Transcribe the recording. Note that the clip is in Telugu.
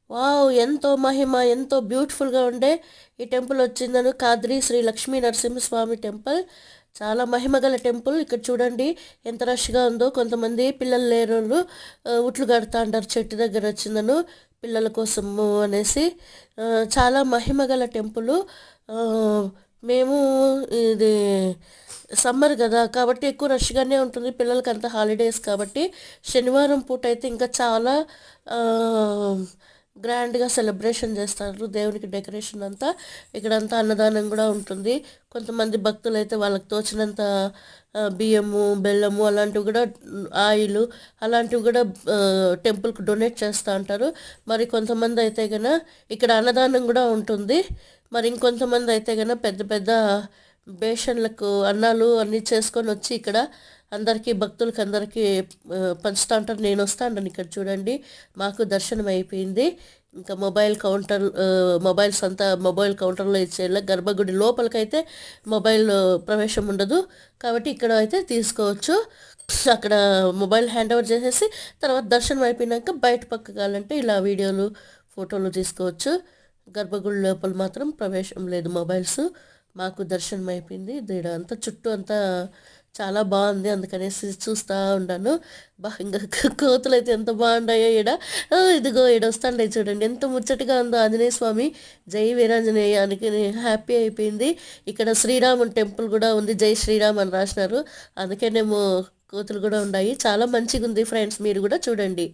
వావ్! ఎంతో మహిమ, ఎంతో బ్యూటిఫుల్‌గా ఉండే ఈ టెంపుల్ వచ్చిందను కాద్రి శ్రీ లక్ష్మీ నరసింహస్వామి టెంపుల్. చాలా మహిమగల టెంపుల్. ఇక్కడ చూడండి ఎంత రష్‌గా ఉందో. కొంతమంది పిల్లలు లేనోళ్ళు ఉట్లు కడతాండారు చెట్టు దగ్గర వచ్చిందను పిల్లల కోసము అనేసి. చాలా మహిమగల టెంపులు. ఆహ్, మేము ఇది సమ్మర్ కదా కాబట్టి ఎక్కువ రష్‌గానే ఉంటుంది. పిల్లలకంతా హాలిడేస్ కాబట్టి శనివారం పూట అయితే ఇంకా చాలా ఆహ్, గ్రాండ్గా సెలబ్రేషన్ చేస్తారు దేవునికి డెకరేషన్ అంతా. ఇక్కడంతా అన్నదానం కూడా ఉంటుంది. కొంతమంది భక్తులు అయితే వాళ్ళకి తోచినంత బియ్యము బెల్లము అలాంటివి కూడా ఆయిల్ అలాంటివి కూడా టెంపుల్కి డొనేట్ చేస్తూ ఉంటారు. మరి కొంతమంది అయితే కనుక ఇక్కడ అన్నదానం కూడా ఉంటుంది. మరి ఇంకొంతమంది అయితే కనుక పెద్ద పెద్ద బేషన్లకు అన్నాలు అన్నీ చేసుకొని వచ్చి ఇక్కడ అందరికీ భక్తులకి అందరికీ పంచుతా ఉంటారు. నేను వస్తాను ఇక్కడ చూడండి. మాకు దర్శనం అయిపోయింది. ఇంకా మొబైల్స్ అంతా మొబైల్ కౌంటర్లో ఇచ్చేయాలి. గర్భగుడి లోపలికైతే మొబైల్ ప్రవేశం ఉండదు కాబట్టి ఇక్కడ అయితే తీసుకోవచ్చు. అక్కడ మొబైల్ హ్యాండ్ ఓవర్ చేసేసి తర్వాత దర్శనం అయిపోయినాక బయట పక్క కావాలంటే ఇలా వీడియోలు ఫోటోలు తీసుకోవచ్చు. గర్భగుడి లోపల మాత్రం ప్రవేశం లేదు మొబైల్స్. మాకు దర్శనం అయిపోయింది. ఈడ అంతా చుట్టూ అంతా చాలా బాగుంది అందుకనేసి చూస్తూ ఉన్నాను. ఇంకా కోతులు అయితే ఎంత బాగున్నాయో ఈడ. ఇదిగో ఈడ వస్తాండే చూడండి ఎంత ముచ్చటగా ఉందో ఆంజనేయ స్వామి. జై వీరాంజనేయానికి హ్యాపీ అయిపోయింది. ఇక్కడ శ్రీరాముని టెంపుల్ కూడా ఉంది. జై శ్రీరామ్ అని రాసినారు అందుకేనేమో కోతులు కూడా ఉన్నాయి. చాలా మంచిగా ఉంది ఫ్రెండ్స్, మీరు కూడా చూడండి.